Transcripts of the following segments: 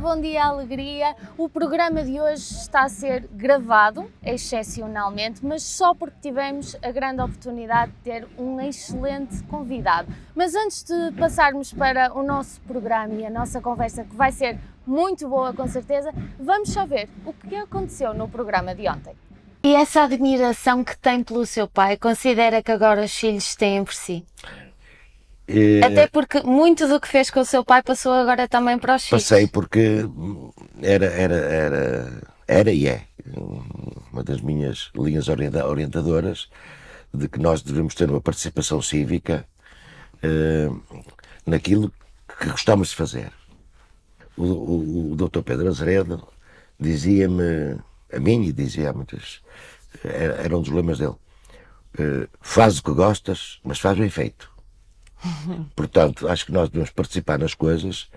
bom dia, alegria. O programa de hoje está a ser gravado, excepcionalmente, mas só porque tivemos a grande oportunidade de ter um excelente convidado. Mas antes de passarmos para o nosso programa e a nossa conversa, que vai ser muito boa com certeza, vamos só ver o que aconteceu no programa de ontem. E essa admiração que tem pelo seu pai, considera que agora os filhos têm por si? Até porque muito do que fez com o seu pai passou agora também para os filhos. Passei porque era e é uma das minhas linhas orientadoras de que nós devemos ter uma participação cívica naquilo que gostamos de fazer. O Dr. Pedro Azeredo dizia-me, a mim e dizia a muitas, era um dos lemas dele: faz o que gostas, mas faz bem feito. Portanto, acho que nós devemos participar nas coisas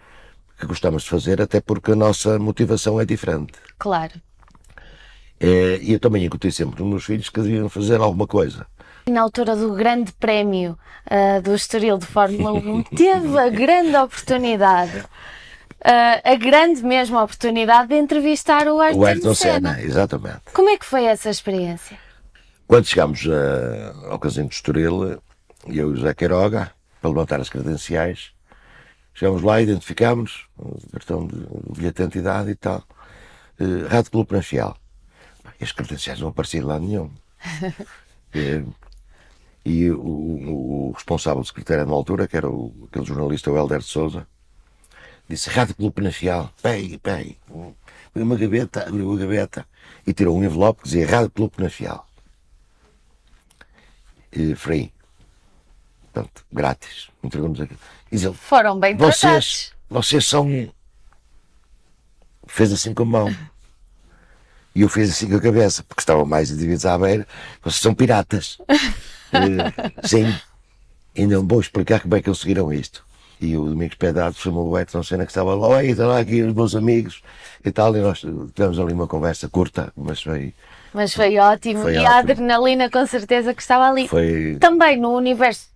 que gostamos de fazer, até porque a nossa motivação é diferente. Claro. E eu também incutei sempre nos meus filhos que deviam fazer alguma coisa. Na altura do grande prémio do Estoril de Fórmula 1, teve a grande oportunidade, a grande mesma oportunidade de entrevistar o Ayrton Senna. Exatamente. Como é que foi essa experiência? Quando chegámos ao Casino de Estoril, eu e o José Queiroga, para levantar as credenciais, chegámos lá, identificámos o cartão de bilhete de identidade e tal, Rádio Clube Penafiel. E as credenciais não apareciam de lado nenhum. E o responsável do secretário na altura, que era aquele jornalista, o Helder de Souza, disse: Rádio Clube Penafiel, pegue. Foi uma gaveta, abriu a gaveta e tirou um envelope que dizia Rádio Clube Penafiel. Free. Portanto, grátis. Entregamos aqui. Diz ele: Foram bem tratados. Vocês são. Fez assim com a mão. E eu fiz assim com a cabeça, porque estavam mais indivíduos à beira. Vocês são piratas. Sim. Ainda não vou explicar como é que conseguiram isto. E o Domingos Pedrado chamou o Ayrton Senna, que estava lá: estão lá aqui os meus amigos e tal. E nós tivemos ali uma conversa curta, mas foi. Mas foi ótimo. Foi e ótimo. A adrenalina com certeza que estava ali. Também no universo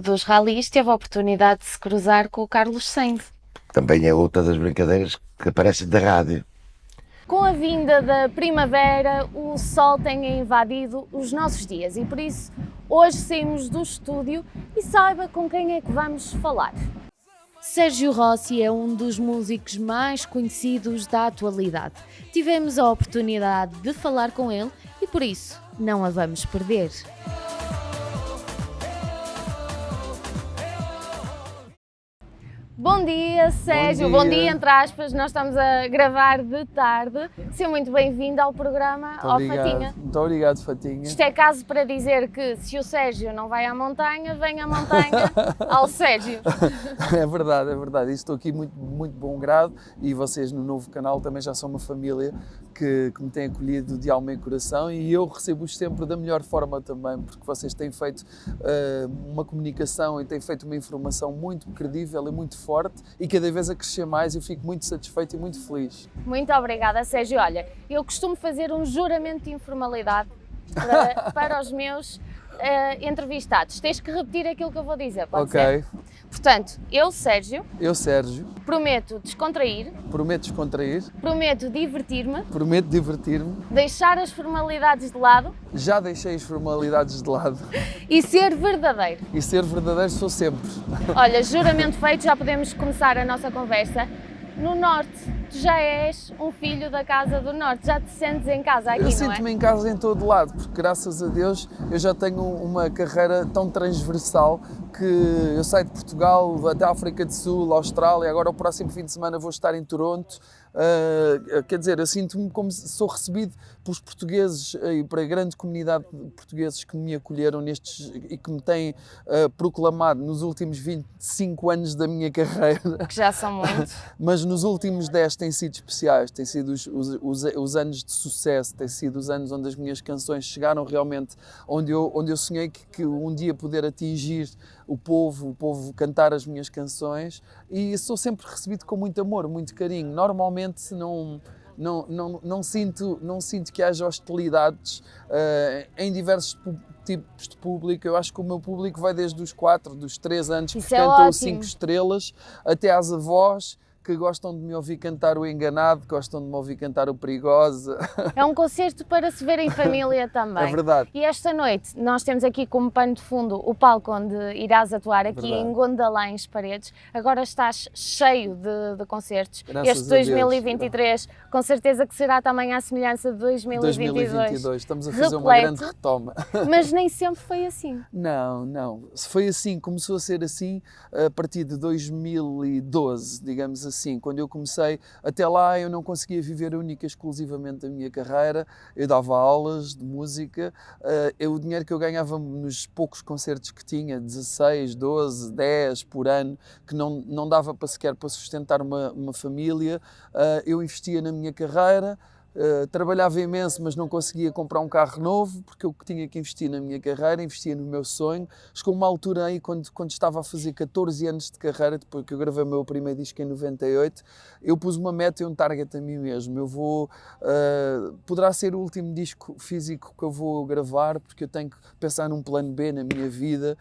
dos ralis teve a oportunidade de se cruzar com o Carlos Sainz. Também é outra das brincadeiras que aparecem da rádio. Com a vinda da primavera, o sol tem invadido os nossos dias e por isso hoje saímos do estúdio e saiba com quem é que vamos falar. Sérgio Rossi é um dos músicos mais conhecidos da atualidade. Tivemos a oportunidade de falar com ele e por isso não a vamos perder. Bom dia, Sérgio. Bom dia, entre aspas. Nós estamos a gravar de tarde. Seja muito bem-vindo ao programa Fatinha. Muito obrigado, Fatinha. Isto é caso para dizer que se o Sérgio não vai à montanha, vem à montanha ao Sérgio. É verdade. Estou aqui muito bom grado e vocês no novo canal também já são uma família que me têm acolhido de alma e coração e eu recebo-os sempre da melhor forma também, porque vocês têm feito uma comunicação e têm feito uma informação muito credível e muito forte e cada vez a crescer mais. Eu fico muito satisfeito e muito feliz. Muito obrigada, Sérgio. Olha, eu costumo fazer um juramento de informalidade para os meus entrevistados. Tens que repetir aquilo que eu vou dizer, pode ser? Portanto, eu, Sérgio, prometo descontrair, prometo divertir-me, deixar as formalidades de lado, já deixei as formalidades de lado, e ser verdadeiro. E ser verdadeiro sou sempre. Olha, juramento feito, já podemos começar a nossa conversa. No Norte, tu já és um filho da Casa do Norte, já te sentes em casa aqui, não é? Eu sinto-me em casa em todo lado, porque graças a Deus eu já tenho uma carreira tão transversal que eu saio de Portugal até a África do Sul, Austrália, agora o próximo fim de semana vou estar em Toronto. Quer dizer, eu sinto-me como se sou recebido pelos portugueses e para a grande comunidade de portugueses que me acolheram e que me têm proclamado nos últimos 25 anos da minha carreira. Que já são muitos. Mas nos últimos 10 têm sido especiais, têm sido os anos de sucesso, têm sido os anos onde as minhas canções chegaram realmente onde eu sonhei que um dia poder atingir o povo cantar as minhas canções, e sou sempre recebido com muito amor, muito carinho. Normalmente não sinto que haja hostilidades em diversos tipos de público. Eu acho que o meu público vai desde os 4, dos 3 anos que cantam 5 estrelas, até às avós que gostam de me ouvir cantar o Enganado, gostam de me ouvir cantar o Perigosa. É um concerto para se ver em família também. É verdade. E esta noite nós temos aqui como pano de fundo o palco onde irás atuar aqui Verdade. em Gondalães Paredes. Agora estás cheio de concertos. Graças Este a Deus. 2023 com certeza que será também à semelhança de 2022. Estamos a fazer uma repleto. grande retoma. Mas nem sempre foi assim. Não. Se foi assim, começou a ser assim a partir de 2012, digamos assim, quando eu comecei. Até lá eu não conseguia viver única e exclusivamente da minha carreira, eu dava aulas de música, o dinheiro que eu ganhava nos poucos concertos que tinha, 16, 12, 10 por ano, que não dava para sequer para sustentar uma família, eu investia na minha carreira. Trabalhava imenso, mas não conseguia comprar um carro novo, porque eu tinha que investir na minha carreira, investia no meu sonho. Chegou uma altura aí, quando estava a fazer 14 anos de carreira, depois que eu gravei o meu primeiro disco em 98, eu pus uma meta e um target a mim mesmo. Poderá ser o último disco físico que eu vou gravar, porque eu tenho que pensar num plano B na minha vida.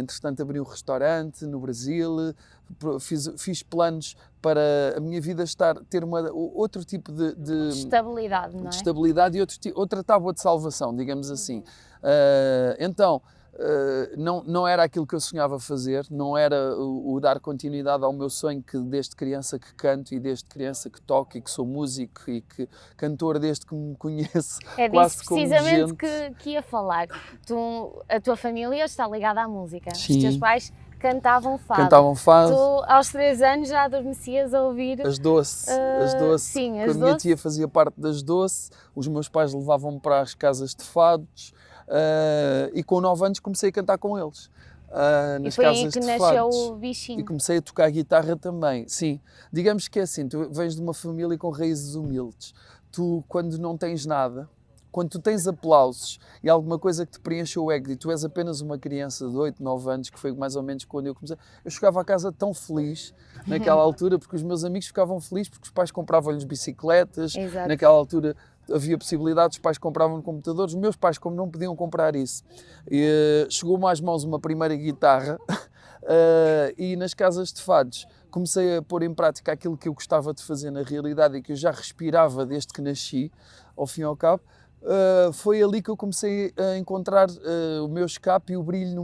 Entretanto, abri um restaurante no Brasil, fiz planos para a minha vida ter outro tipo de Estabilidade, não é? de estabilidade e outra tábua de salvação, digamos assim. Então, não era aquilo que eu sonhava fazer, não era o dar continuidade ao meu sonho, que desde criança que canto e desde criança que toco e que sou músico e que cantor desde que me conheço. É quase disso como precisamente gente. que ia falar. A tua família está ligada à música. Sim. Os teus pais cantavam fado. Cantavam fado. Tu, aos 3 anos, já adormecias a ouvir As Doce, sim, quando as a minha Doce. tia fazia parte das Doce, os meus pais levavam-me para as casas de fados, e com 9 anos comecei a cantar com eles, nas E foi aí casas que de nasceu fados. o E bichinho. comecei a tocar guitarra também, sim. Digamos que é assim, tu vens de uma família com raízes humildes. Tu, quando não tens nada, quando tu tens aplausos e alguma coisa que te preenche o ego e tu és apenas uma criança de 8, 9 anos, que foi mais ou menos quando eu comecei, eu chegava a casa tão feliz naquela altura, porque os meus amigos ficavam felizes porque os pais compravam-lhes bicicletas. Exato. Naquela altura havia possibilidades, os pais compravam computadores, os meus pais, como não podiam comprar isso, chegou-me às mãos uma primeira guitarra, e nas casas de fados comecei a pôr em prática aquilo que eu gostava de fazer na realidade e que eu já respirava desde que nasci, ao fim e ao cabo. Foi ali que eu comecei a encontrar o meu escape e o brilho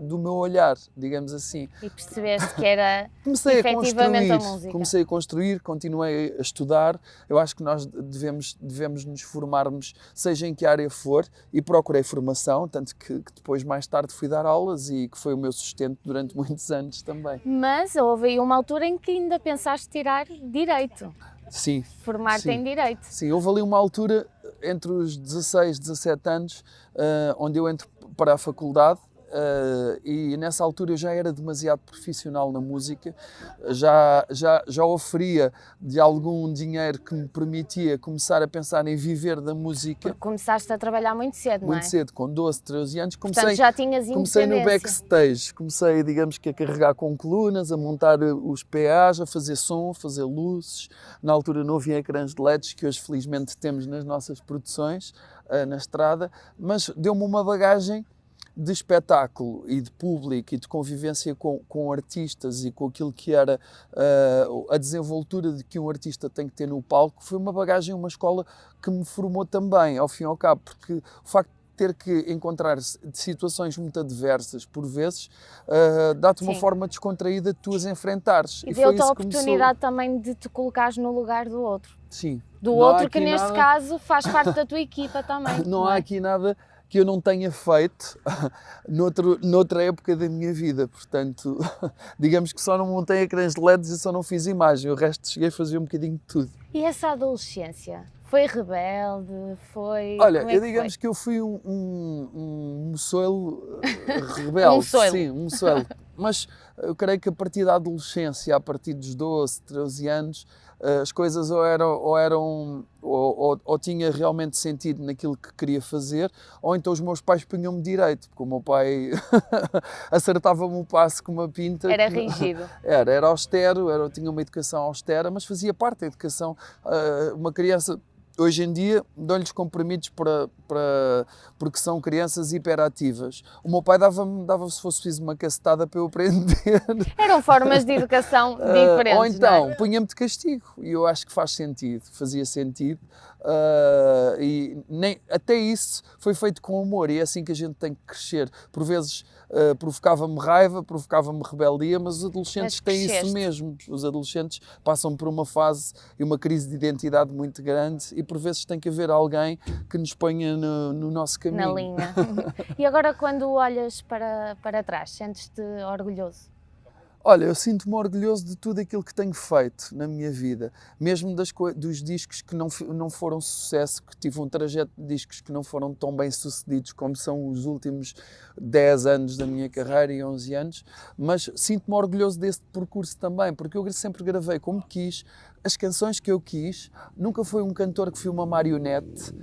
do meu olhar, digamos assim. E percebeste que era Comecei efetivamente a música. comecei a construir, continuei a estudar. Eu acho que nós devemos nos formarmos, seja em que área for, e procurei formação, tanto que depois, mais tarde, fui dar aulas e que foi o meu sustento durante muitos anos também. Mas houve aí uma altura em que ainda pensaste tirar Direito, Sim. formar-te Sim. em Direito. Sim, houve ali uma altura entre os 16 e 17 anos onde eu entro para a faculdade, e nessa altura eu já era demasiado profissional na música, já oferia de algum dinheiro que me permitia começar a pensar em viver da música. Porque começaste a trabalhar muito cedo, não é? Muito cedo, com 12, 13 anos, Portanto, já tinhas comecei no independência. backstage, comecei, digamos que a carregar com colunas, a montar os PAs, a fazer som, a fazer luzes. Na altura não havia ecrãs de LEDs, que hoje felizmente temos nas nossas produções, na estrada, mas deu-me uma bagagem de espetáculo e de público e de convivência com artistas e com aquilo que era a desenvoltura de que um artista tem que ter no palco. Foi uma bagagem, uma escola que me formou também, ao fim e ao cabo, porque o facto de ter que encontrar situações muito adversas, por vezes, dá-te uma Sim. forma descontraída de tu as enfrentares. E foi deu-te a isso que começou. oportunidade também de te colocares no lugar do outro. Sim. Do Não há outro que aqui neste nada- caso faz parte da tua equipa também. Não é? há aqui nada que eu não tenha feito noutra época da minha vida, portanto, digamos que só não montei ecrãs de LEDs e só não fiz imagem, o resto cheguei a fazer um bocadinho de tudo. E essa adolescência? Foi rebelde? Foi. Olha, como é eu que digamos foi? que eu fui um moçoelo rebelde, Um moçoelo. sim, um moçoelo, mas eu creio que a partir da adolescência, a partir dos 12, 13 anos, as coisas ou tinha realmente sentido naquilo que queria fazer, ou então os meus pais punham-me direito, porque o meu pai acertava-me o passo com uma pinta. Era rígido. Era austero, tinha uma educação austera, mas fazia parte da educação. Uma criança hoje em dia dou-lhes comprimidos porque são crianças hiperativas. O meu pai dava se fosse preciso uma cacetada para eu aprender. Eram formas de educação diferentes, Ou então, não é? punha-me de castigo. E eu acho que faz sentido, fazia sentido. E até isso foi feito com amor, e é assim que a gente tem que crescer. Por vezes provocava-me raiva, provocava-me rebeldia, mas os adolescentes têm isso mesmo. Os adolescentes passam por uma fase e uma crise de identidade muito grande, e por vezes tem que haver alguém que nos ponha no nosso caminho. Na linha. E agora, quando olhas para trás, sentes-te orgulhoso? Olha, eu sinto-me orgulhoso de tudo aquilo que tenho feito na minha vida, mesmo dos discos que não foram sucesso, que tive um trajeto de discos que não foram tão bem sucedidos como são os últimos 10 anos da minha carreira e 11 anos, mas sinto-me orgulhoso desse percurso também, porque eu sempre gravei como quis, as canções que eu quis, nunca fui um cantor que fui uma marionete.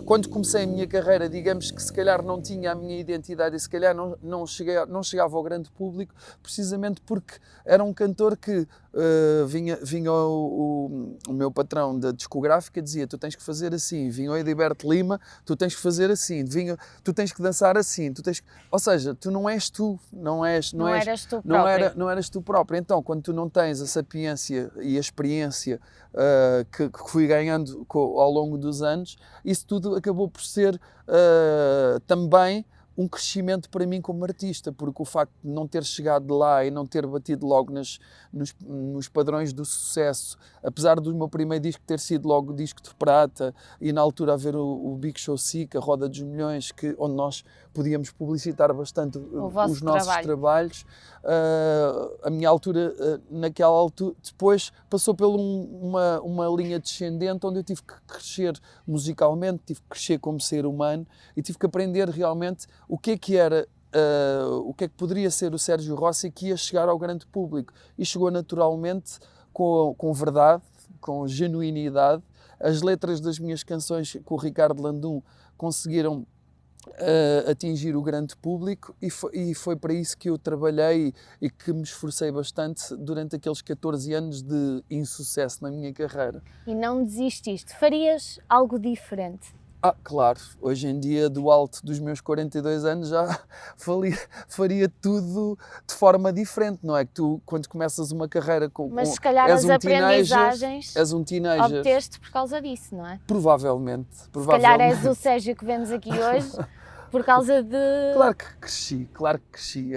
Quando comecei a minha carreira, digamos que se calhar não tinha a minha identidade e se calhar não chegava ao grande público, precisamente porque era um cantor que vinha o meu patrão da discográfica, dizia: tu tens que fazer assim, vinha o Edilberto Lima, tu tens que fazer assim, tu tens que dançar assim, ou seja, tu não és tu, não eras tu próprio. Não eras tu próprio. Então, quando tu não tens a sapiência e a experiência que fui ganhando ao longo dos anos, isso tudo acabou por ser também um crescimento para mim como artista, porque o facto de não ter chegado de lá e não ter batido logo nos padrões do sucesso, apesar do meu primeiro disco ter sido logo disco de prata, e na altura haver o Big Show Sick, a Roda dos Milhões, onde nós podíamos publicitar bastante os nossos trabalhos, a minha altura, naquela altura, depois passou por uma linha descendente onde eu tive que crescer musicalmente, tive que crescer como ser humano e tive que aprender realmente o que é que era, o que é que poderia ser o Sérgio Rossi que ia chegar ao grande público. E chegou naturalmente com verdade, com genuinidade. As letras das minhas canções com o Ricardo Landum conseguiram atingir o grande público, e foi para isso que eu trabalhei e que me esforcei bastante durante aqueles 14 anos de insucesso na minha carreira. E não desististe? Farias algo diferente? Claro, hoje em dia, do alto dos meus 42 anos, já faria tudo de forma diferente, não é? Que tu, quando começas uma carreira Mas se calhar as aprendizagens és um teenager, obteste por causa disso, não é? Provavelmente. Se calhar és o Sérgio que vemos aqui hoje por causa de... Claro que cresci.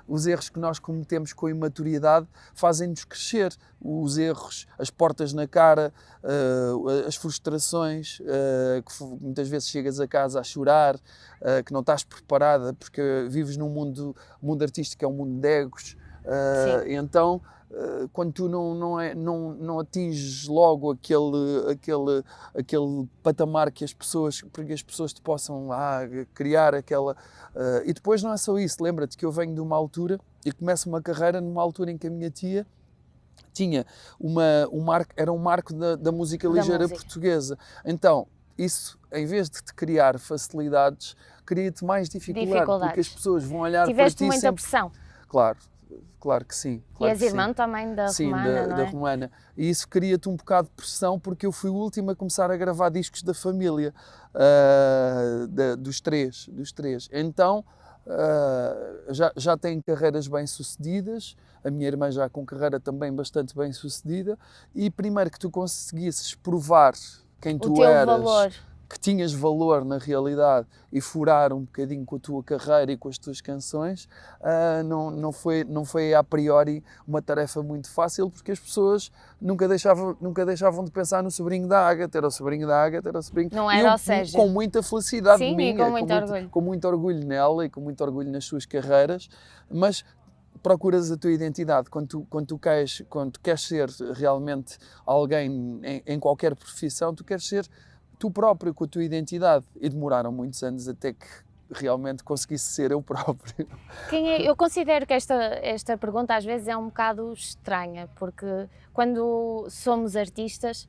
Os erros que nós cometemos com a imaturidade fazem-nos crescer. Os erros, as portas na cara, as frustrações, que muitas vezes chegas a casa a chorar, que não estás preparada porque vives num mundo artístico, é um mundo de egos. Então, quando tu não atinges logo aquele patamar para que as pessoas te possam criar aquela... E depois não é só isso, lembra-te que eu venho de uma altura e começo uma carreira numa altura em que a minha tia tinha era um marco da música ligeira portuguesa. Então, isso, em vez de te criar facilidades, cria-te mais dificuldade, porque as pessoas vão olhar para ti. Tiveste muita pressão. Claro que sim. E és irmão também da Romana, não é? Da Romana. E isso cria-te um bocado de pressão, porque eu fui o último a começar a gravar discos da família, dos três. Então, já têm carreiras bem-sucedidas, a minha irmã já com carreira também bastante bem-sucedida, e primeiro que tu conseguisses provar quem tu eras, valor. Que tinhas valor na realidade, e furar um bocadinho com a tua carreira e com as tuas canções, não foi a priori uma tarefa muito fácil, porque as pessoas nunca deixavam de pensar no sobrinho da Ágata, era o sobrinho da Ágata, era o sobrinho... Não era o Sérgio. Com muita felicidade minha, e com muito orgulho. Com muito orgulho nela e com muito orgulho nas suas carreiras, mas procuras a tua identidade. Quando tu queres ser realmente alguém em qualquer profissão, tu queres ser tu próprio, com a tua identidade, e demoraram muitos anos até que realmente conseguisse ser eu próprio. Eu considero que esta pergunta às vezes é um bocado estranha, porque quando somos artistas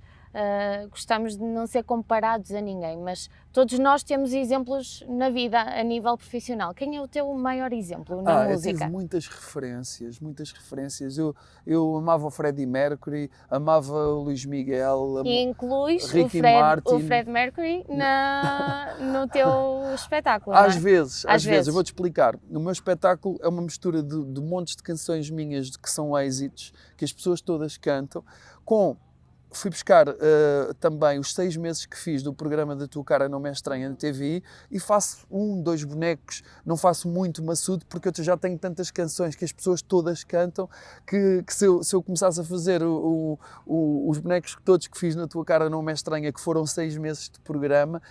gostamos de não ser comparados a ninguém, mas todos nós temos exemplos na vida a nível profissional. Quem é o teu maior exemplo na música? Eu tive muitas referências, muitas referências. Eu amava o Freddie Mercury, amava o Luís Miguel, E incluis Ricky o Martin. Fred Mercury no teu espetáculo, não é? Às vezes, vezes. eu vou-te explicar. No meu espetáculo é uma mistura de montes de canções minhas que são êxitos, que as pessoas todas cantam, fui buscar também os 6 meses que fiz do programa da Tua Cara Não Me é Estranha na TVI e faço 1, 2 bonecos, não faço muito maçudo porque eu já tenho tantas canções que as pessoas todas cantam que se eu começasse a fazer os bonecos todos que fiz na Tua Cara Não Me é Estranha, que foram 6 meses de programa,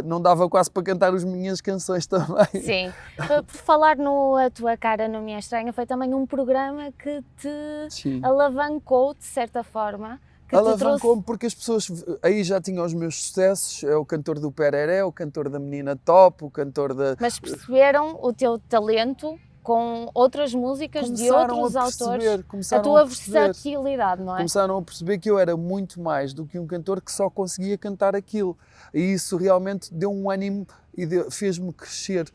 não dava quase para cantar as minhas canções também. Sim, por falar no A Tua Cara Não Me é Estranha, foi também um programa que te alavancou de certa forma. Alavancou-me porque as pessoas aí já tinham os meus sucessos, é o cantor do Pereré, o cantor da Menina Top, o cantor da... Mas perceberam o teu talento com outras músicas de outros autores, a tua versatilidade, não é? Começaram a perceber que eu era muito mais do que um cantor que só conseguia cantar aquilo. E isso realmente deu um ânimo e fez-me crescer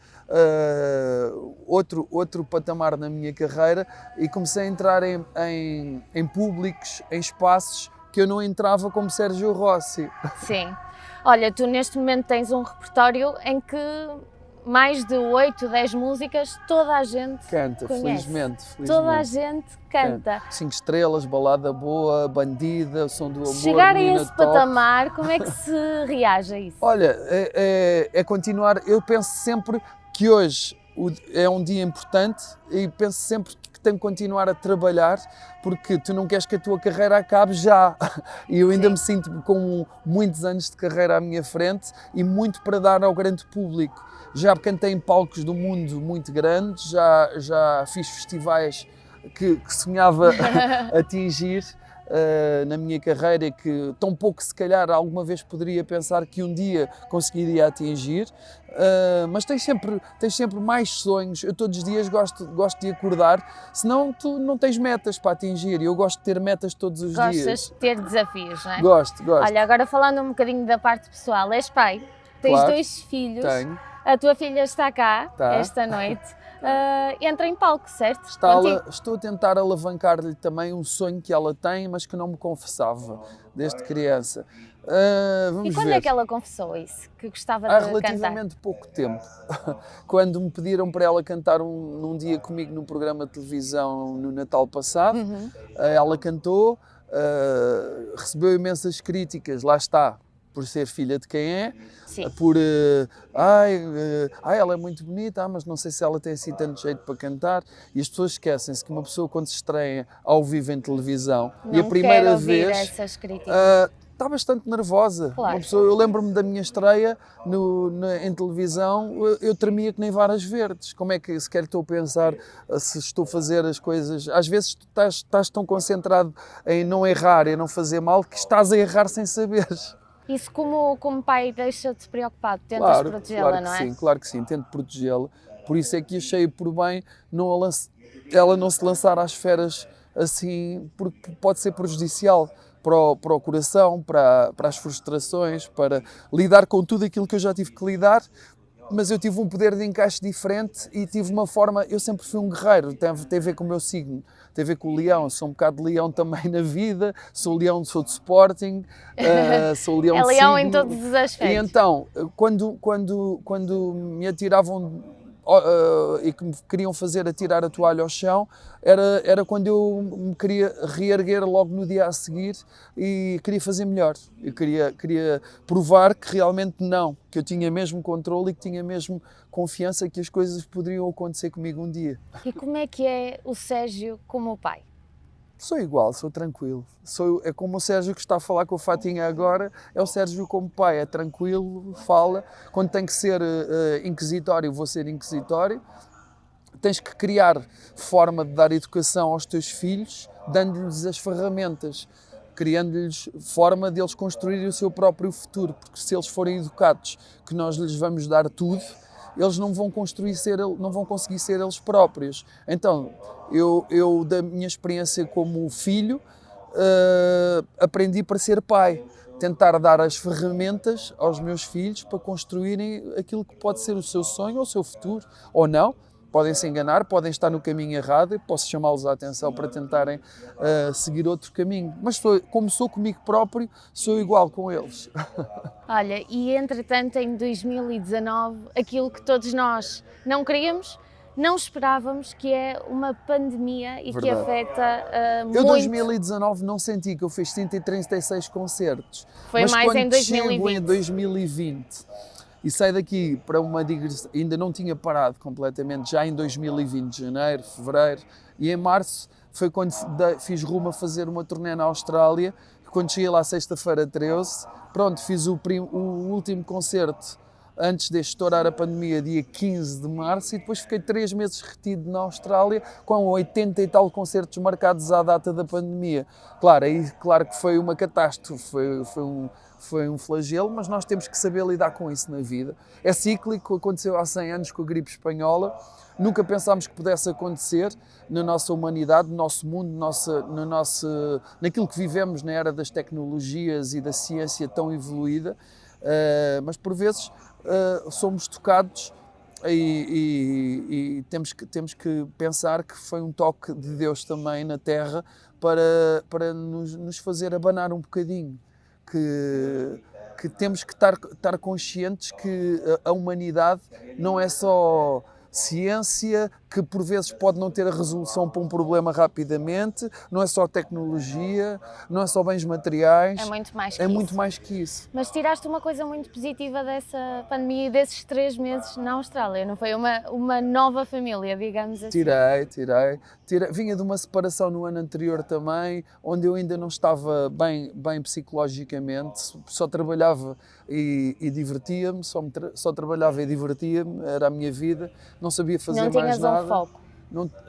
outro patamar na minha carreira e comecei a entrar em públicos, em espaços que eu não entrava como Sérgio Rossi. Sim. Olha, tu neste momento tens um repertório em que mais de 8, 10 músicas toda a gente canta, conhece. Felizmente. Toda a gente canta. 5 estrelas, balada boa, bandida, o som do amor, chegar a esse top. patamar, como é que se reage a isso? Olha, é continuar, eu penso sempre que hoje é um dia importante e penso sempre que tenho que continuar a trabalhar porque tu não queres que a tua carreira acabe já. E eu ainda me sinto com muitos anos de carreira à minha frente e muito para dar ao grande público. Já cantei em palcos do mundo muito grandes, já fiz festivais que sonhava atingir na minha carreira e que tão pouco se calhar alguma vez poderia pensar que um dia conseguiria atingir, mas tens sempre mais sonhos. Eu todos os dias gosto de acordar, senão tu não tens metas para atingir e eu gosto de ter metas todos os dias. Gostas de ter desafios, não é? Gosto. Olha, agora falando um bocadinho da parte pessoal, és pai, tens Claro, 2 filhos, tenho. A tua filha está cá Tá. esta noite, entra em palco, certo? Estou a tentar alavancar-lhe também um sonho que ela tem, mas que não me confessava desde criança. Vamos E quando ver. é que ela confessou isso? Que gostava Há de cantar? relativamente pouco tempo, quando me pediram para ela cantar num dia comigo num programa de televisão no Natal passado, ela cantou, recebeu imensas críticas, lá está, por ser filha de quem é, Sim. por ela é muito bonita, mas não sei se ela tem assim tanto jeito para cantar, e as pessoas esquecem-se que uma pessoa quando se estreia ao vivo em televisão Não e a primeira quero ouvir vez essas críticas. está bastante nervosa. Claro. Uma pessoa, eu lembro-me da minha estreia em televisão, eu tremia que nem varas verdes. Como é que sequer estou a pensar se estou a fazer as coisas? Às vezes tu estás tão concentrado em não errar, em não fazer mal, que estás a errar sem saberes. Isso como pai deixa-te preocupado, tentas protegê-la, não é? Sim, claro que sim, tento protegê-la. Por isso é que achei por bem ela não se lançar às esferas assim, porque pode ser prejudicial para o coração, para as frustrações, para lidar com tudo aquilo que eu já tive que lidar, mas eu tive um poder de encaixe diferente e tive uma forma, eu sempre fui um guerreiro, tem a ver com o meu signo, tem a ver com o leão, sou um bocado de leão também na vida, sou leão, sou de Sporting, sou leão de signo. É leão em todos os aspectos. E então, quando me atiravam e que me queriam fazer atirar a toalha ao chão, era quando eu me queria reerguer logo no dia a seguir e queria fazer melhor. Eu queria provar que realmente não, que eu tinha mesmo controle e que tinha mesmo confiança que as coisas poderiam acontecer comigo um dia. E como é que é o Sérgio como pai? Sou igual, sou tranquilo. É como o Sérgio que está a falar com a Fatinha agora, é o Sérgio como pai, é tranquilo, fala. Quando tem que ser inquisitório, vou ser inquisitório. Tens que criar forma de dar educação aos teus filhos, dando-lhes as ferramentas, criando-lhes forma de eles construírem o seu próprio futuro, porque se eles forem educados, que nós lhes vamos dar tudo, eles não vão conseguir ser eles próprios. Então, eu da minha experiência como filho, aprendi para ser pai. Tentar dar as ferramentas aos meus filhos para construírem aquilo que pode ser o seu sonho ou o seu futuro, ou não. Podem se enganar, podem estar no caminho errado, eu posso chamá-los a atenção para tentarem seguir outro caminho. Mas como sou comigo próprio, sou igual com eles. Olha, e entretanto em 2019, aquilo que todos nós não queríamos, não esperávamos, que é uma pandemia e Verdade. que afeta Eu, em muito. 2019, não senti que eu fiz 136 concertos. Foi mas mais quando em 2020. chego em 2020 e saio daqui para uma digressão, ainda não tinha parado completamente, já em 2020, janeiro, fevereiro, e em março foi quando fiz rumo a fazer uma turnê na Austrália. Quando cheguei lá sexta-feira 13, pronto, fiz o último concerto antes de estourar a pandemia, dia 15 de março, e depois fiquei 3 meses retido na Austrália, com 80 e tal concertos marcados à data da pandemia. Claro, aí claro que foi uma catástrofe, foi um flagelo, mas nós temos que saber lidar com isso na vida. É cíclico, aconteceu há 100 anos com a gripe espanhola, nunca pensámos que pudesse acontecer na nossa humanidade, no nosso mundo, naquilo que vivemos na era das tecnologias e da ciência tão evoluída, mas por vezes somos tocados e temos que pensar que foi um toque de Deus também na Terra para nos fazer abanar um bocadinho, que temos que estar conscientes que a humanidade não é só ciência, que por vezes pode não ter a resolução para um problema rapidamente, não é só tecnologia, não é só bens materiais. É muito mais que É isso. muito mais que isso. Mas tiraste uma coisa muito positiva dessa pandemia e desses 3 meses na Austrália, não foi? Uma nova família, digamos assim. Tirei. Vinha de uma separação no ano anterior também, onde eu ainda não estava bem psicologicamente, só trabalhava e divertia-me, só trabalhava e divertia-me, era a minha vida, não sabia fazer Não mais tinhas nada. um foco.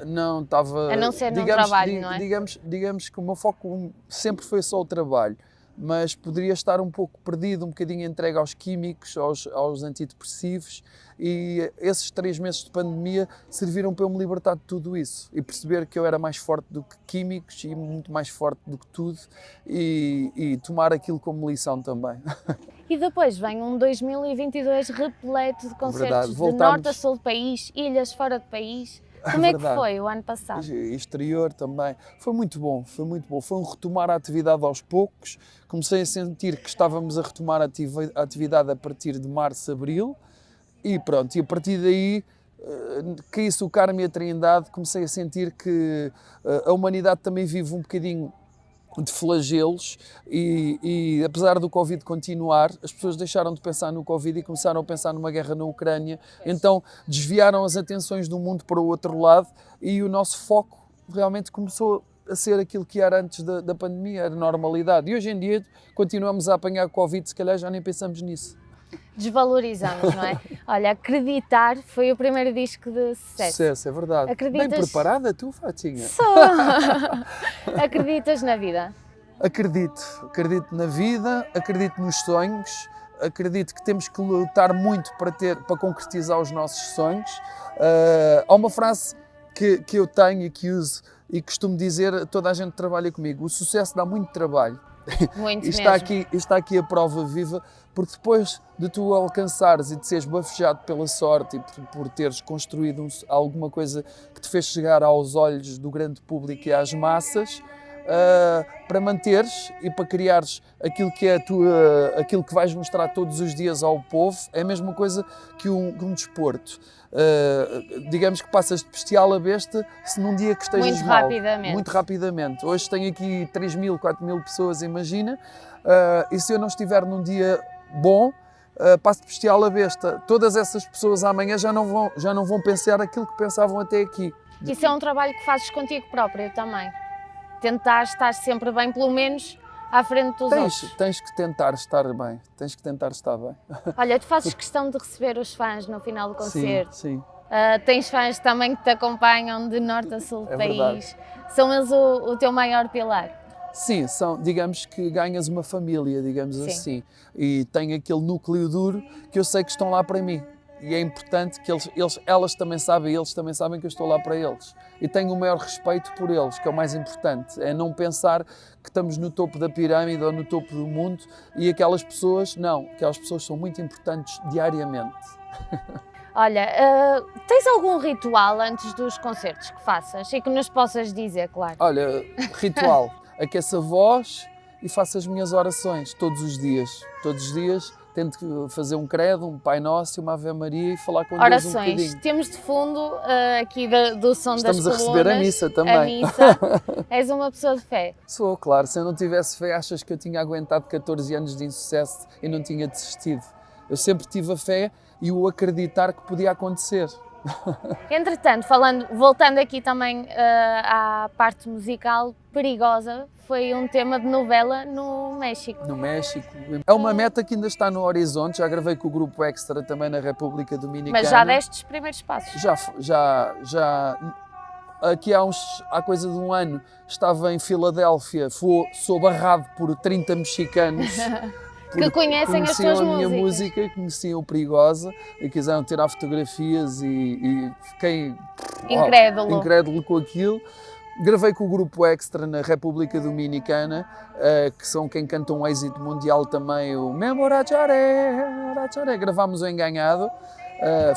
Não estava. A não ser no trabalho, não é? Digamos que o meu foco sempre foi só o trabalho, mas poderia estar um pouco perdido, um bocadinho entregue aos químicos, aos antidepressivos, e esses 3 meses de pandemia serviram para eu me libertar de tudo isso e perceber que eu era mais forte do que químicos e muito mais forte do que tudo, e tomar aquilo como lição também. E depois vem um 2022 repleto de concertos Verdade, de voltámos. norte a sul do país, ilhas fora do país. Como é que Verdade. foi o ano passado? Exterior também. Foi muito bom. Foi um retomar a atividade aos poucos. Comecei a sentir que estávamos a retomar a atividade a partir de março, abril, e pronto. E a partir daí, caísse o Carmo e a Trindade, comecei a sentir que a humanidade também vive um bocadinho de flagelos e apesar do Covid continuar, as pessoas deixaram de pensar no Covid e começaram a pensar numa guerra na Ucrânia, então desviaram as atenções do mundo para o outro lado e o nosso foco realmente começou a ser aquilo que era antes da pandemia, era normalidade. E hoje em dia continuamos a apanhar Covid, se calhar já nem pensamos nisso. Desvalorizamos, não é? Olha, Acreditar foi o primeiro disco de sucesso. Sucesso, é verdade. Acreditas? Bem preparada tu, Fatinha? Só! Acreditas na vida? Acredito na vida, acredito nos sonhos, acredito que temos que lutar muito para concretizar os nossos sonhos. Há uma frase que eu tenho e que uso e costumo dizer a toda a gente que trabalha comigo: o sucesso dá muito trabalho. Muito E mesmo. está aqui a prova viva, porque depois de tu alcançares e de seres bafejado pela sorte e por teres construído alguma coisa que te fez chegar aos olhos do grande público e às massas, para manteres e para criares aquilo que é aquilo que vais mostrar todos os dias ao povo, é a mesma coisa que um desporto. Digamos que passas de bestial a besta se num dia que estejas Muito mal. rapidamente. Muito rapidamente. Hoje tenho aqui 3.000, 4.000 pessoas, imagina, e se eu não estiver num dia bom, passo de bestial a besta. Todas essas pessoas amanhã já não vão pensar aquilo que pensavam até aqui. Isso é um trabalho que fazes contigo próprio também. Tentar estar sempre bem, pelo menos à frente dos outros. Tens que tentar estar bem. Tens que tentar estar bem. Olha, tu fazes questão de receber os fãs no final do concerto. Sim. Tens fãs também que te acompanham de norte a sul do É país. São eles o teu maior pilar. Sim, digamos que ganhas uma família, digamos Sim. assim. E tem aquele núcleo duro que eu sei que estão lá para mim. é importante que elas também sabem, eles também sabem que eu estou lá para eles. E tenho o maior respeito por eles, que é o mais importante. É não pensar que estamos no topo da pirâmide ou no topo do mundo e aquelas pessoas, não. Aquelas pessoas são muito importantes diariamente. Olha, tens algum ritual antes dos concertos que faças e que nos possas dizer, claro? Olha, ritual. Aqueço a voz e faço as minhas orações todos os dias. Todos os dias tento fazer um credo, um Pai Nosso e uma Ave Maria e falar com Deus um Orações. bocadinho. Temos de fundo aqui do som das Estamos a colunas. receber a missa também. A missa. És uma pessoa de fé. Sou, claro. Se eu não tivesse fé, achas que eu tinha aguentado 14 anos de insucesso e não tinha desistido? Eu sempre tive a fé e o acreditar que podia acontecer. Entretanto, voltando aqui também à parte musical, Perigosa foi um tema de novela no México. No México. É uma meta que ainda está no horizonte. Já gravei com o Grupo Extra também na República Dominicana. Mas já deste os primeiros passos. Já. Aqui há coisa de um ano estava em Filadélfia, sou barrado por 30 mexicanos. Que conhecem as tuas a minha músicas. música, conheciam o Perigosa e quiseram tirar fotografias e fiquei incrédulo com aquilo. Gravei com o Grupo Extra na República Dominicana, que são quem canta um êxito mundial também, o Me Emborracharé. Gravámos o Enganado.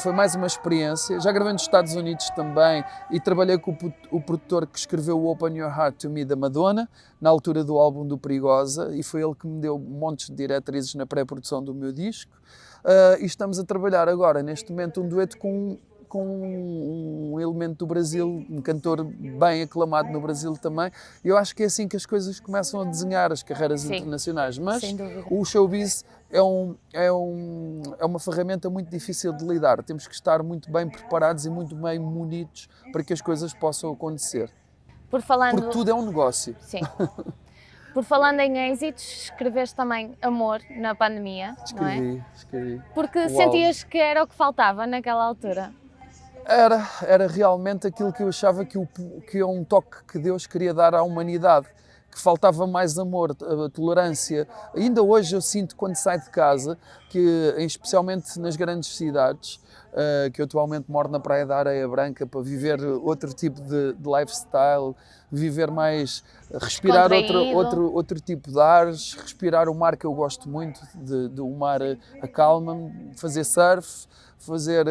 Foi mais uma experiência. Já gravei nos Estados Unidos também e trabalhei com o produtor que escreveu o Open Your Heart to Me da Madonna, na altura do álbum do Perigosa, e foi ele que me deu montes de diretrizes na pré-produção do meu disco. E estamos a trabalhar agora, neste momento, um dueto com um elemento do Brasil, um cantor bem aclamado no Brasil também. Eu acho que é assim que as coisas começam a desenhar as carreiras internacionais. Mas o showbiz é uma ferramenta muito difícil de lidar. Temos que estar muito bem preparados e muito bem munidos para que as coisas possam acontecer. Porque tudo é um negócio. Sim. Por falando em êxitos, escreveste também Amor na pandemia, não é? Escrevi. Porque sentias que era o que faltava naquela altura? Era realmente aquilo que eu achava que é um toque que Deus queria dar à humanidade, que faltava mais amor, tolerância. Ainda hoje eu sinto quando saio de casa, que especialmente nas grandes cidades, que eu atualmente moro na Praia da Areia Branca, para viver outro tipo de lifestyle, viver mais, respirar outro tipo de ares, respirar o mar que eu gosto muito, o mar acalma-me, fazer surf, fazer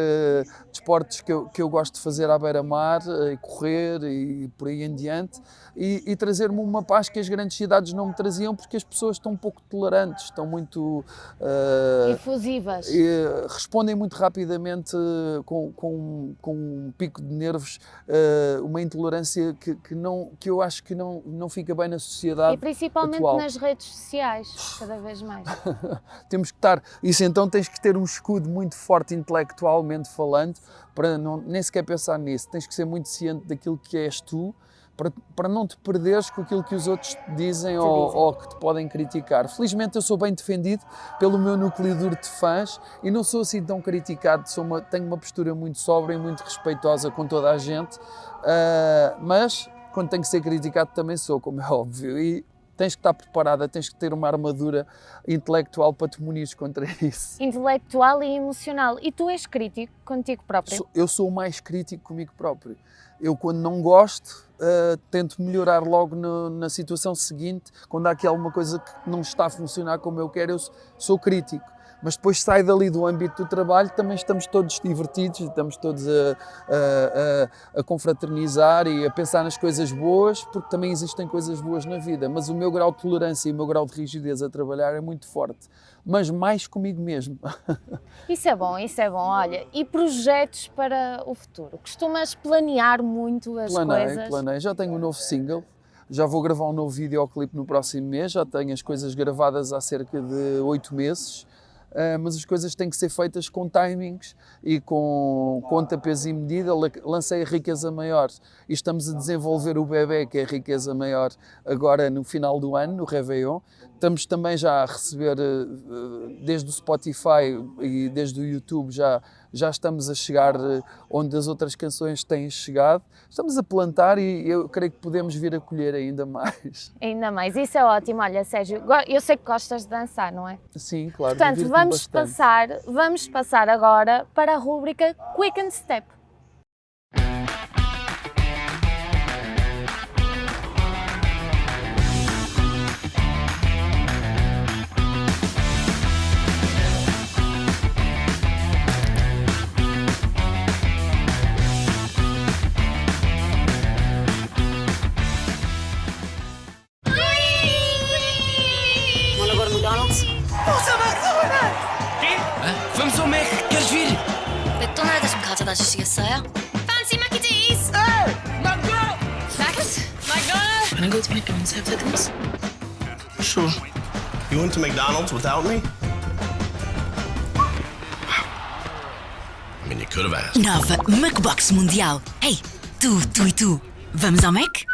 desportos que eu gosto de fazer à beira-mar, correr e por aí em diante, e trazer-me uma paz que as grandes cidades não me traziam, porque as pessoas estão um pouco tolerantes, estão muito... efusivas. Respondem muito rapidamente com um pico de nervos, uma intolerância que eu acho que não fica bem na sociedade. E principalmente atual. nas redes sociais, cada vez mais. Temos que estar... Isso então tens que ter um escudo muito forte intelectualmente falando, para nem sequer pensar nisso. Tens que ser muito ciente daquilo que és tu, para não te perderes com aquilo que os outros te dizem ou que te podem criticar. Felizmente eu sou bem defendido pelo meu núcleo duro de fãs e não sou assim tão criticado, tenho uma postura muito sóbria e muito respeitosa com toda a gente, mas quando tenho que ser criticado também sou, como é óbvio, e tens que estar preparada, tens que ter uma armadura intelectual para te munires contra isso. Intelectual e emocional. E tu és crítico contigo próprio? Eu sou o mais crítico comigo próprio. Eu, quando não gosto, tento melhorar logo na situação seguinte. Quando há aqui alguma coisa que não está a funcionar como eu quero, eu sou crítico. Mas depois sai dali do âmbito do trabalho, também estamos todos divertidos, estamos todos a confraternizar e a pensar nas coisas boas, porque também existem coisas boas na vida. Mas o meu grau de tolerância e o meu grau de rigidez a trabalhar é muito forte, mas mais comigo mesmo. Isso é bom. Olha, e projetos para o futuro? Costumas planear muito as coisas? Planei. Já tenho um novo single. Já vou gravar um novo videoclipe no próximo mês, já tenho as coisas gravadas há cerca de 8 meses. Mas as coisas têm que ser feitas com timings e com pontapés e medida. Lancei a Riqueza Maior e estamos a desenvolver o bebê, que é a Riqueza Maior, agora no final do ano, no Réveillon. Estamos também já a receber, desde o Spotify e desde o YouTube, já já estamos a chegar onde as outras canções têm chegado. Estamos a plantar e eu creio que podemos vir a colher ainda mais. Ainda mais, isso é ótimo. Olha, Sérgio, eu sei que gostas de dançar, não é? Sim, claro. Portanto, divirto-me vamos passar agora para a rúbrica Quick and Step. Vamos agora no McDonald's? Vamos ao Mac, queres vir? 맥도날드에서 가져다 주시겠어요? Fancy Mac and Cheese! Maccas? McDonald's? Can I go to McDonald's? Have seconds? Sure. You went to McDonald's without me? I mean, you could have asked. Nova Macbox Mundial. Hey, tu e tu. Vamos ao Mac?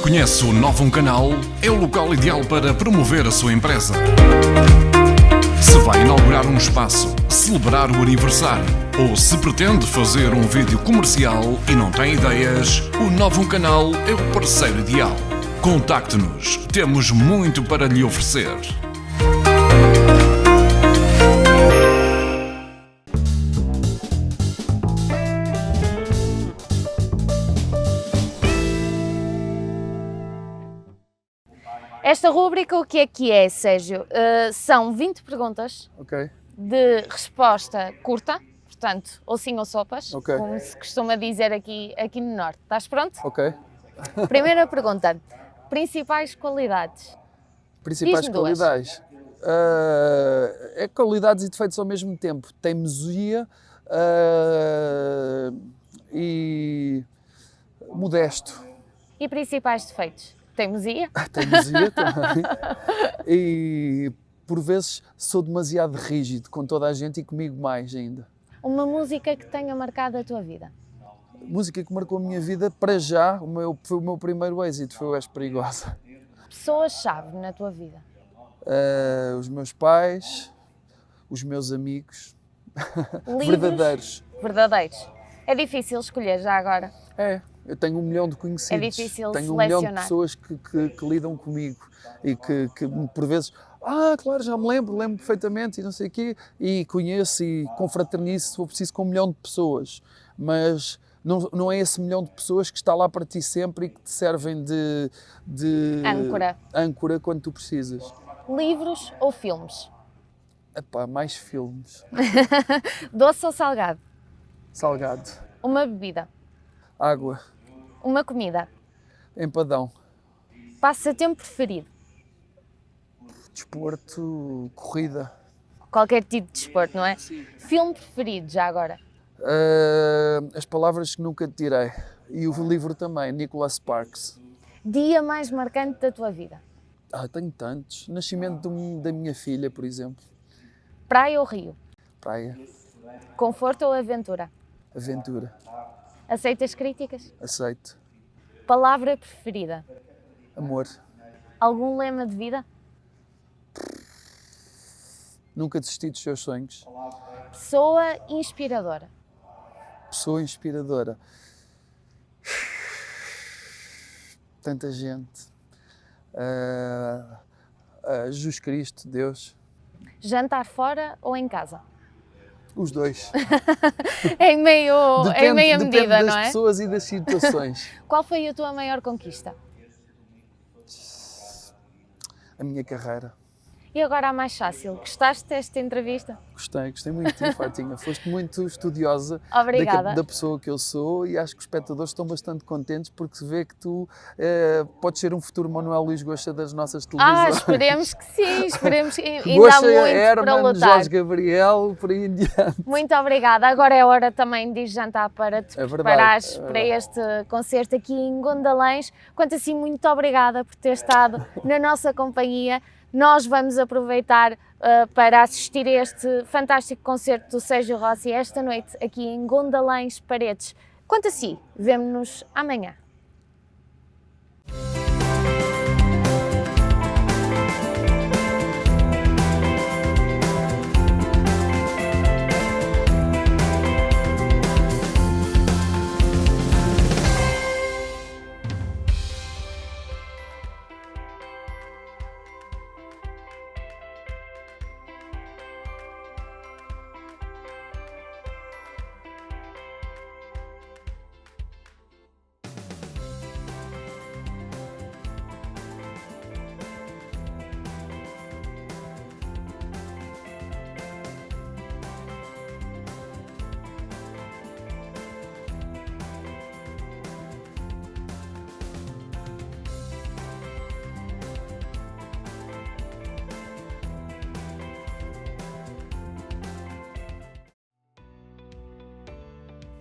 Conhece o Novo Canal? É o local ideal para promover a sua empresa. Se vai inaugurar um espaço, celebrar o aniversário ou se pretende fazer um vídeo comercial e não tem ideias, o Novo Canal é o parceiro ideal. Contacte-nos, temos muito para lhe oferecer. Esta rúbrica, o que é, Sérgio? São 20 perguntas Ok. de resposta curta, portanto, ou sim ou sopas, Ok. como se costuma dizer aqui no Norte. Estás pronto? Ok. Primeira pergunta, principais qualidades? Principais Diz-me duas. qualidades. É qualidades e defeitos ao mesmo tempo. Teimosia e modesto. E principais defeitos? Teimosia? Teimosia também. E por vezes sou demasiado rígido com toda a gente e comigo mais ainda. Uma música que tenha marcado a tua vida? Música que marcou a minha vida, para já, foi o meu primeiro êxito, foi o És Perigosa. Pessoas-chave na tua vida? Os meus pais, os meus amigos, Livros? verdadeiros. Verdadeiros. É difícil escolher já agora. Eu tenho 1 milhão de conhecidos. É difícil tenho 1 milhão de selecionar. pessoas que lidam comigo e que por vezes, claro, já me lembro perfeitamente e não sei o quê, e conheço e confraternizo, se for preciso, com 1 milhão de pessoas. Mas não é esse 1 milhão de pessoas que está lá para ti sempre e que te servem de âncora quando tu precisas. Livros ou filmes? Epá, mais filmes. Doce ou salgado? Salgado. Uma bebida? Água. Uma comida? Empadão. Passatempo preferido? Desporto, corrida. Qualquer tipo de desporto, não é? Filme preferido, já agora? As Palavras que Nunca Te Direi. E o livro também, Nicholas Sparks. Dia mais marcante da tua vida? Tenho tantos. Nascimento da minha filha, por exemplo. Praia ou rio? Praia. Conforto ou aventura? Aventura. Aceitas críticas? Aceito. Palavra preferida? Amor. Algum lema de vida? Nunca desistir dos seus sonhos. Pessoa inspiradora? Pessoa inspiradora. Tanta gente. Jesus Cristo, Deus. Jantar fora ou em casa? Os dois. Em meia medida, depende das não é? pessoas e das situações. Qual foi a tua maior conquista? A minha carreira. E agora a mais fácil, gostaste desta entrevista? Gostei muito de ti, Fatinha. Foste muito estudiosa Obrigada. da pessoa que eu sou e acho que os espectadores estão bastante contentes porque se vê que tu podes ser um futuro Manuel Luís Goxa das nossas televisões. Esperemos que sim, esperemos que ainda há Goxa, muito para Herman, lutar. Jorge Gabriel, por aí em diante. Muito obrigada. Agora é hora também de ir jantar para te É verdade, preparares é para verdade. este concerto aqui em Gondalães. Quanto assim, muito obrigada por ter estado na nossa companhia. Nós vamos aproveitar para assistir a este fantástico concerto do Sérgio Rossi esta noite aqui em Gondalães Paredes. Quanto assim, vemo-nos amanhã.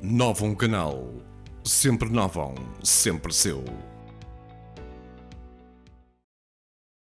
Novo Canal. Sempre novão, sempre seu.